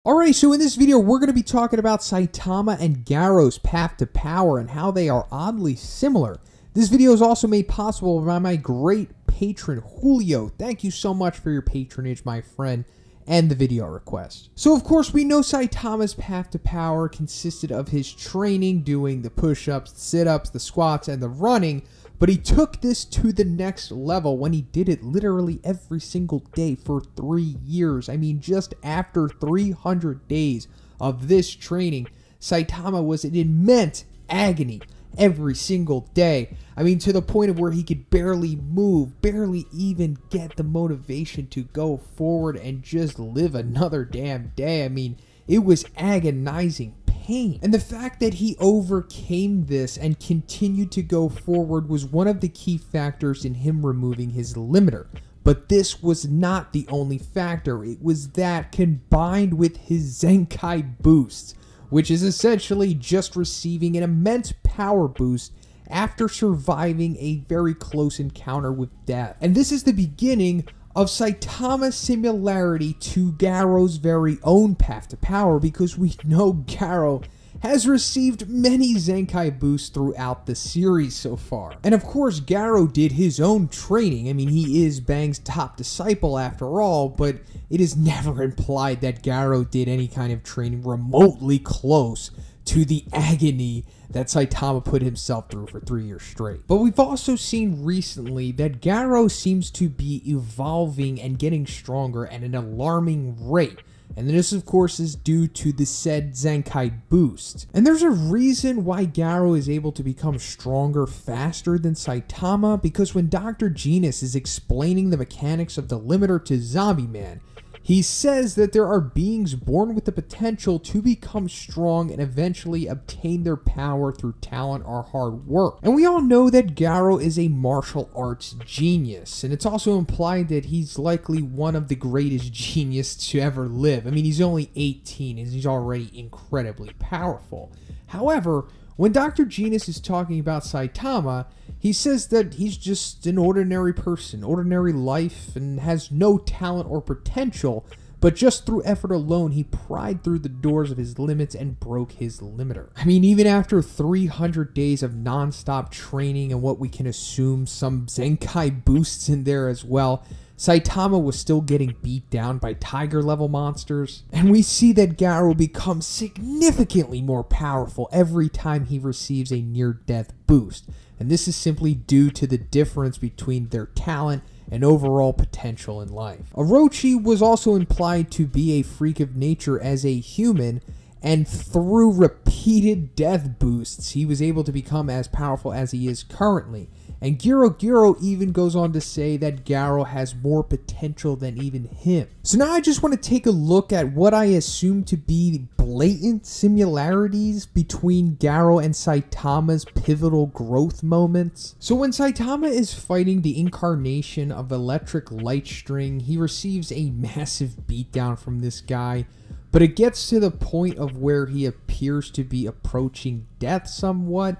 Alright, so in this video, we're going to be talking about Saitama and Garou's path to power and how they are oddly similar. This video is also made possible by my great patron, Julio. Thank you so much for your patronage, my friend, and the video request. So, of course, we know Saitama's path to power consisted of his training, doing the push-ups, the sit-ups, the squats, and the running, but he took this to the next level when he did it literally every single day for 3 years. I mean, just after 300 days of this training, Saitama was in immense agony every single day. I mean, to the point of where he could barely move, barely even get the motivation to go forward and just live another damn day. I mean, it was agonizing pain. And the fact that he overcame this and continued to go forward was one of the key factors in him removing his limiter. But this was not the only factor. It was that combined with his Zenkai boosts, which is essentially just receiving an immense power boost after surviving a very close encounter with death. And this is the beginning of Saitama's similarity to Garou's very own path to power, because we know Garou has received many Zenkai boosts throughout the series so far. And of course, Garou did his own training. I mean, he is Bang's top disciple after all, but it is never implied that Garou did any kind of training remotely close to the agony that Saitama put himself through for 3 years straight. But we've also seen recently that Garou seems to be evolving and getting stronger at an alarming rate. And this, of course, is due to the said Zenkai boost. And there's a reason why Garou is able to become stronger faster than Saitama, because when Dr. Genius is explaining the mechanics of the limiter to Zombie Man, he says that there are beings born with the potential to become strong and eventually obtain their power through talent or hard work. And we all know that Garou is a martial arts genius, and it's also implied that he's likely one of the greatest geniuses to ever live. I mean, he's only 18 and he's already incredibly powerful. However, when Dr. Genius is talking about Saitama, he says that he's just an ordinary person, ordinary life, and has no talent or potential, but just through effort alone, he pried through the doors of his limits and broke his limiter. I mean, even after 300 days of non-stop training and what we can assume some Zenkai boosts in there as well, Saitama was still getting beat down by tiger-level monsters, and we see that Garou becomes significantly more powerful every time he receives a near-death boost, and this is simply due to the difference between their talent and overall potential in life. Orochi was also implied to be a freak of nature as a human, and through repeated death boosts, he was able to become as powerful as he is currently. And Garou even goes on to say that Garou has more potential than even him. So now I just want to take a look at what I assume to be blatant similarities between Garou and Saitama's pivotal growth moments. So when Saitama is fighting the incarnation of Electric Light String, he receives a massive beatdown from this guy, but it gets to the point of where he appears to be approaching death somewhat,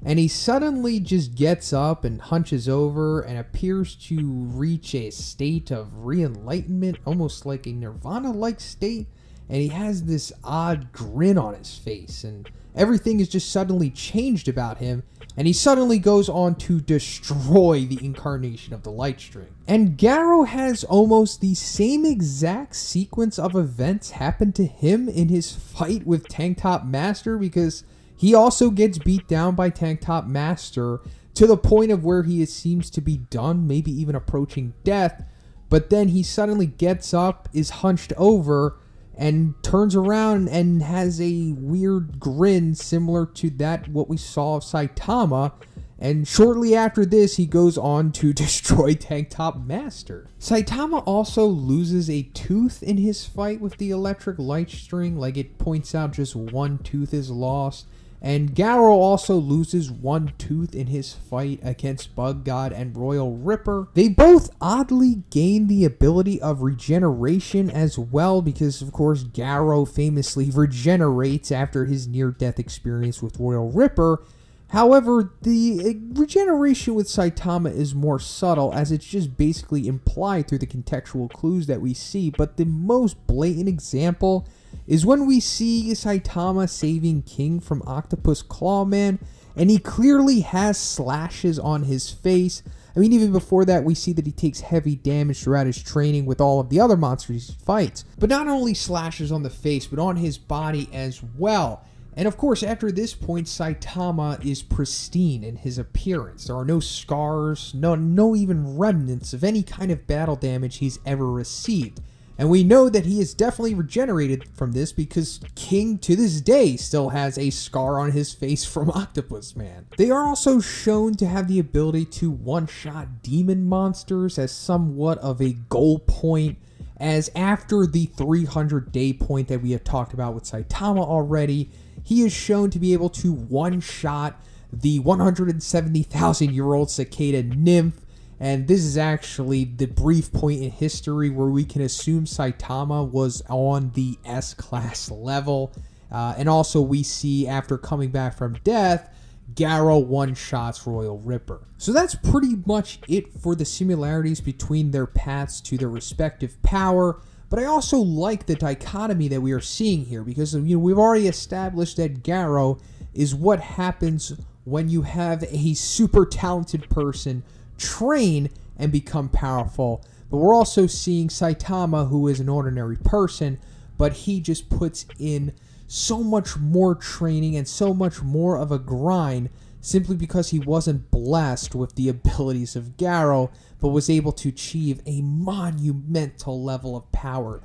and he suddenly just gets up and hunches over and appears to reach a state of re-enlightenment, almost like a nirvana-like state, and he has this odd grin on his face, and everything is just suddenly changed about him, and he suddenly goes on to destroy the incarnation of the light string. And Garou has almost the same exact sequence of events happen to him in his fight with Tank Top Master, because he also gets beat down by Tank Top Master to the point of where he seems to be done, maybe even approaching death, but then he suddenly gets up, is hunched over, and turns around and has a weird grin similar to that what we saw of Saitama, and shortly after this he goes on to destroy Tank Top Master. Saitama also loses a tooth in his fight with the Electric Light String, like it points out just one tooth is lost. And Garou also loses one tooth in his fight against Bug God and Royal Ripper. They both oddly gain the ability of regeneration as well, because of course Garou famously regenerates after his near-death experience with Royal Ripper. However, the regeneration with Saitama is more subtle, as it's just basically implied through the contextual clues that we see, but the most blatant example is when we see Saitama saving King from Octopus Clawman, and he clearly has slashes on his face. I mean, even before that, we see that he takes heavy damage throughout his training with all of the other monsters he fights. But not only slashes on the face, but on his body as well. And of course, after this point, Saitama is pristine in his appearance. There are no scars, no even remnants of any kind of battle damage he's ever received. And we know that he is definitely regenerated from this because King, to this day, still has a scar on his face from Octopus Man. They are also shown to have the ability to one-shot demon monsters as somewhat of a goal point, as after the 300-day point that we have talked about with Saitama already, he is shown to be able to one-shot the 170,000-year-old cicada nymph. And this is actually the brief point in history where we can assume Saitama was on the S-class level. And also we see, after coming back from death, Garou one-shots Royal Ripper. So that's pretty much it for the similarities between their paths to their respective power. But I also like the dichotomy that we are seeing here, because we've already established that Garou is what happens when you have a super talented person train and become powerful. But we're also seeing Saitama, who is an ordinary person, but he just puts in so much more training and so much more of a grind simply because he wasn't blessed with the abilities of Garou, but was able to achieve a monumental level of power.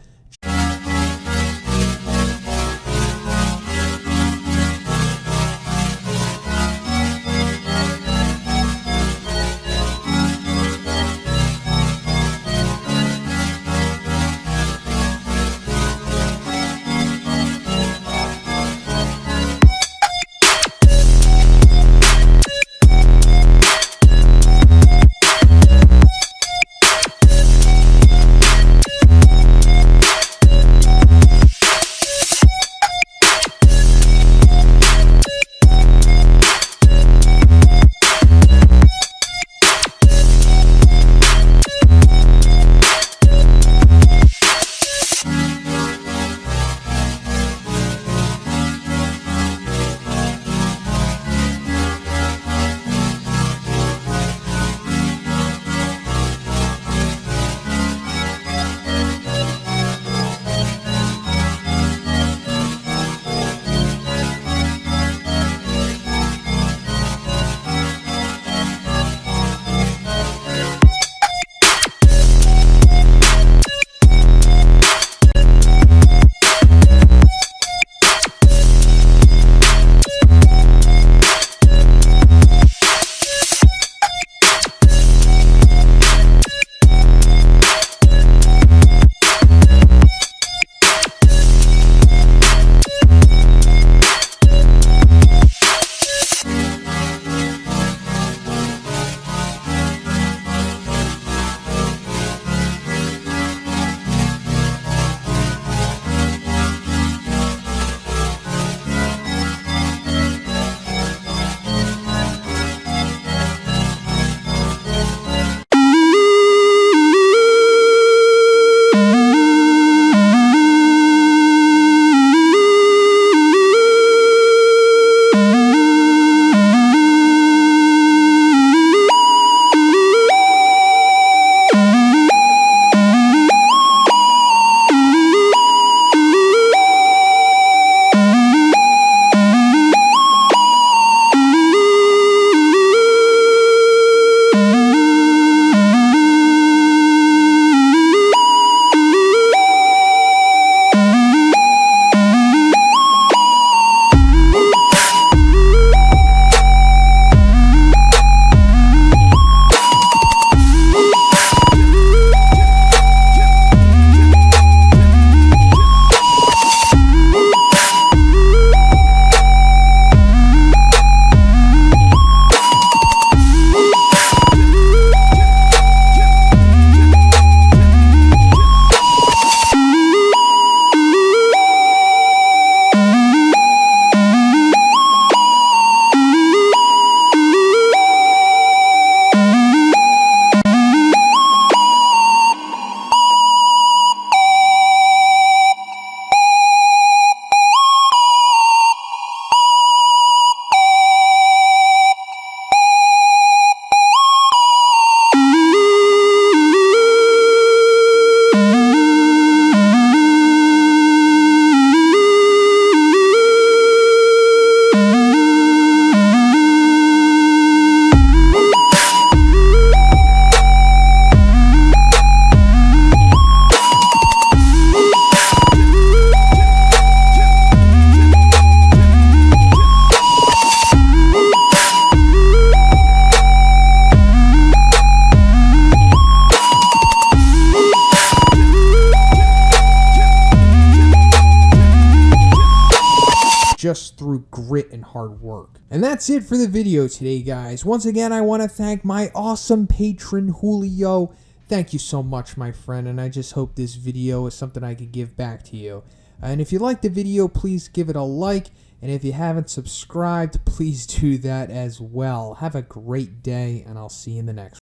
just through grit and hard work. And that's it for the video today, guys. Once again, I want to thank my awesome patron, Julio. Thank you so much, my friend, and I just hope this video is something I could give back to you. And if you liked the video, please give it a like, and if you haven't subscribed, please do that as well. Have a great day, and I'll see you in the next one.